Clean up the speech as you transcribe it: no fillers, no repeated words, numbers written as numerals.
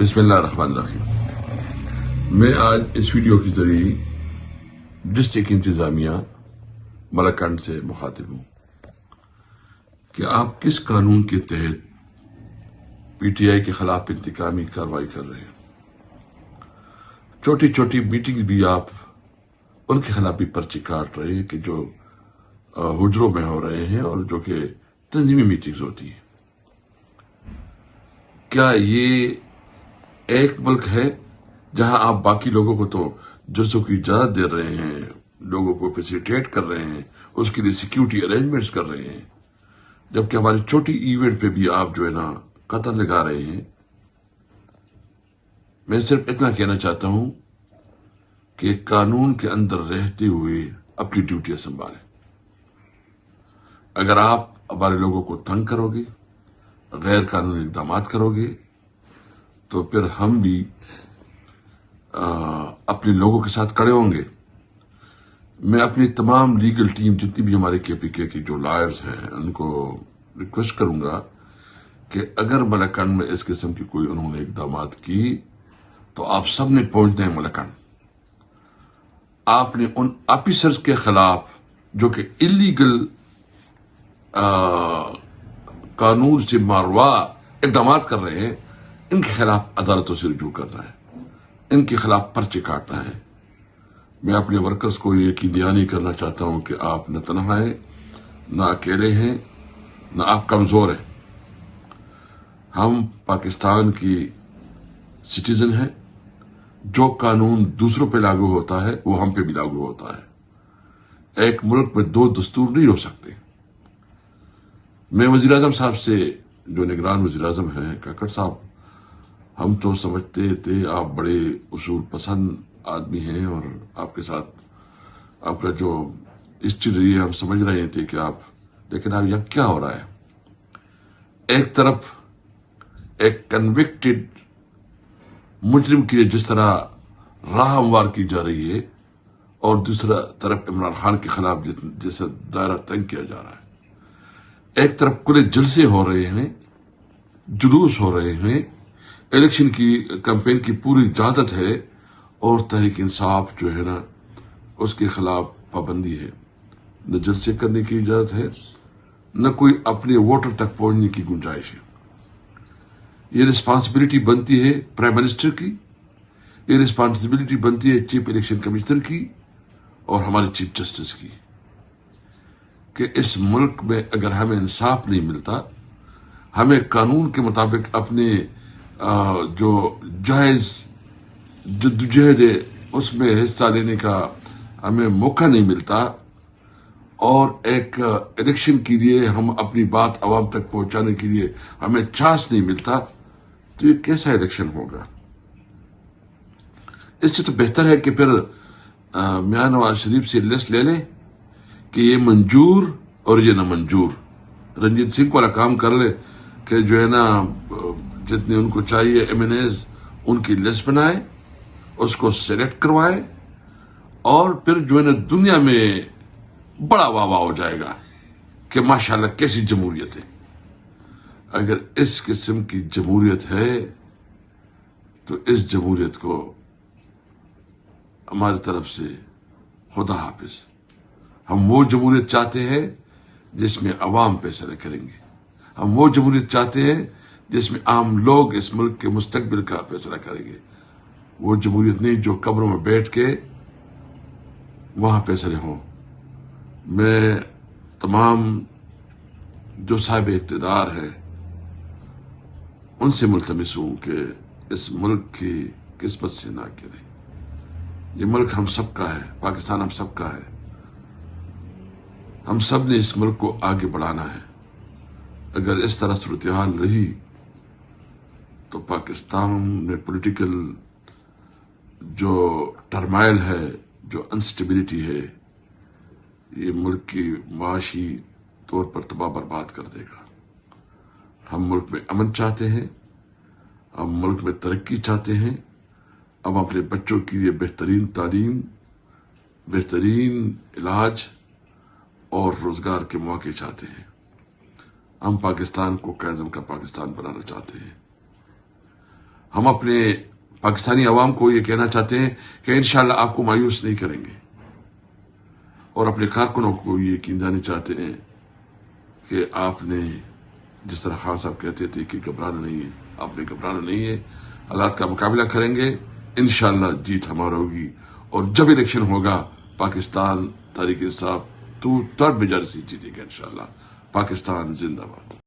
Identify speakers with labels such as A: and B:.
A: بسم اللہ الرحمن الرحیم۔ میں آج اس ویڈیو کے ذریعے ڈسٹرکٹ انتظامیہ ملکنڈ سے مخاطب ہوں کہ آپ کس قانون کے تحت پی ٹی آئی کے خلاف انتقامی کارروائی کر رہے ہیں۔ چھوٹی چھوٹی میٹنگ بھی آپ ان کے خلاف بھی پرچے کاٹ رہے ہیں کہ جو حجروں میں ہو رہے ہیں اور جو کہ تنظیمی میٹنگز ہوتی ہیں۔ کیا یہ ایک ملک ہے جہاں آپ باقی لوگوں کو تو جلسوں کی اجازت دے رہے ہیں، لوگوں کو فیسیلیٹیٹ کر رہے ہیں، اس کے لیے سیکیورٹی ارینجمنٹس کر رہے ہیں، جبکہ ہماری چھوٹی ایونٹ پہ بھی آپ جو ہے نا قطر لگا رہے ہیں۔ میں صرف اتنا کہنا چاہتا ہوں کہ قانون کے اندر رہتے ہوئے اپنی ڈیوٹیاں سنبھالیں۔ اگر آپ ہمارے لوگوں کو تنگ کرو گے، غیر قانونی اقدامات کرو گے، تو پھر ہم بھی اپنے لوگوں کے ساتھ کھڑے ہوں گے۔ میں اپنی تمام لیگل ٹیم جتنی بھی ہمارے کے پی کے کی جو لائرز ہیں ان کو ریکویسٹ کروں گا کہ اگر ملکنڈ میں اس قسم کی کوئی انہوں نے اقدامات کی تو آپ سب نے پہنچنا ہے ملکنڈ۔ آپ نے ان آفیسرز کے خلاف جو کہ اللیگل قانون سے ماروا اقدامات کر رہے ہیں، ان کے خلاف عدالتوں سے رجوع کرنا ہے، ان کے خلاف پرچے کاٹنا ہے۔ میں اپنے ورکرز کو یہ یقین دہانی کرنا چاہتا ہوں کہ آپ نہ تنہا ہیں، نہ اکیلے ہیں، نہ آپ کمزور ہیں۔ ہم پاکستان کی سٹیزن ہیں۔ جو قانون دوسروں پہ لاگو ہوتا ہے وہ ہم پہ بھی لاگو ہوتا ہے۔ ایک ملک میں دو دستور نہیں ہو سکتے۔ میں وزیر اعظم صاحب سے، جو نگران وزیر اعظم ہیں، کاکڑ صاحب، ہم تو سمجھتے تھے آپ بڑے اصول پسند آدمی ہیں اور آپ کے ساتھ آپ کا جو ہسٹری رہی ہے ہم سمجھ رہے تھے کہ آپ، لیکن اب یہ کیا ہو رہا ہے؟ ایک طرف ایک کنوکٹڈ مجرم کے لیے جس طرح راہ ہموار کی جا رہی ہے اور دوسرا طرف عمران خان کے خلاف جیسا دائرہ تنگ کیا جا رہا ہے۔ ایک طرف کھلے جلسے ہو رہے ہیں، جلوس ہو رہے ہیں، الیکشن کی کمپین کی پوری اجازت ہے، اور تحریک انصاف جو ہے نا اس کے خلاف پابندی ہے۔ نہ جلسے کرنے کی اجازت ہے، نہ کوئی اپنے ووٹر تک پہنچنے کی گنجائش ہے۔ یہ رسپانسبلٹی بنتی ہے پرائم منسٹر کی، یہ رسپانسبلٹی بنتی ہے چیف الیکشن کمشنر کی اور ہمارے چیف جسٹس کی، کہ اس ملک میں اگر ہمیں انصاف نہیں ملتا، ہمیں قانون کے مطابق اپنے جو جائز جدوجہد ہے اس میں حصہ لینے کا ہمیں موقع نہیں ملتا، اور ایک الیکشن کے لیے ہم اپنی بات عوام تک پہنچانے کے لیے ہمیں چانس نہیں ملتا، تو یہ کیسا الیکشن ہوگا؟ اس سے تو بہتر ہے کہ پھر میاں نواز شریف سے لسٹ لے لیں کہ یہ منظور اور یہ نہ منظور۔ رنجیت سنگھ والا کام کر لے کہ جو ہے نا جتنے ان کو چاہیے ایم این ایز ان کی لسٹ بنائے، اس کو سلیکٹ کروائے، اور پھر جو ہے نا دنیا میں بڑا واہ واہ ہو جائے گا کہ ماشاءاللہ کیسی جمہوریت ہے۔ اگر اس قسم کی جمہوریت ہے تو اس جمہوریت کو ہماری طرف سے خدا حافظ۔ ہم وہ جمہوریت چاہتے ہیں جس میں عوام فیصلہ کریں گے۔ ہم وہ جمہوریت چاہتے ہیں جس میں عام لوگ اس ملک کے مستقبل کا فیصلہ کریں گے۔ وہ جمہوریت نہیں جو قبروں میں بیٹھ کے وہاں فیصلے ہوں۔ میں تمام جو صاحب اقتدار ہیں ان سے ملتمس ہوں کہ اس ملک کی قسمت سے نہ گریں۔ یہ ملک ہم سب کا ہے، پاکستان ہم سب کا ہے۔ ہم سب نے اس ملک کو آگے بڑھانا ہے۔ اگر اس طرح صورتحال رہی تو پاکستان میں پولیٹیکل جو ٹرمائل ہے، جو انسٹیبلٹی ہے، یہ ملک کی معاشی طور پر تباہ برباد کر دے گا۔ ہم ملک میں امن چاہتے ہیں، ہم ملک میں ترقی چاہتے ہیں، ہم اپنے بچوں کے لیے بہترین تعلیم، بہترین علاج اور روزگار کے مواقع چاہتے ہیں۔ ہم پاکستان کو قائد اعظم کا پاکستان بنانا چاہتے ہیں۔ ہم اپنے پاکستانی عوام کو یہ کہنا چاہتے ہیں کہ انشاءاللہ آپ کو مایوس نہیں کریں گے، اور اپنے کارکنوں کو یہ یقین دلانا چاہتے ہیں کہ آپ نے جس طرح خان صاحب کہتے تھے کہ گھبرانا نہیں ہے، آپ نے گھبرانا نہیں ہے، حالات کا مقابلہ کریں گے، انشاءاللہ جیت ہمارا ہوگی، اور جب الیکشن ہوگا پاکستان تحریک انصاف 2/3 میجارٹی سے جیتے گا انشاءاللہ۔ پاکستان زندہ باد۔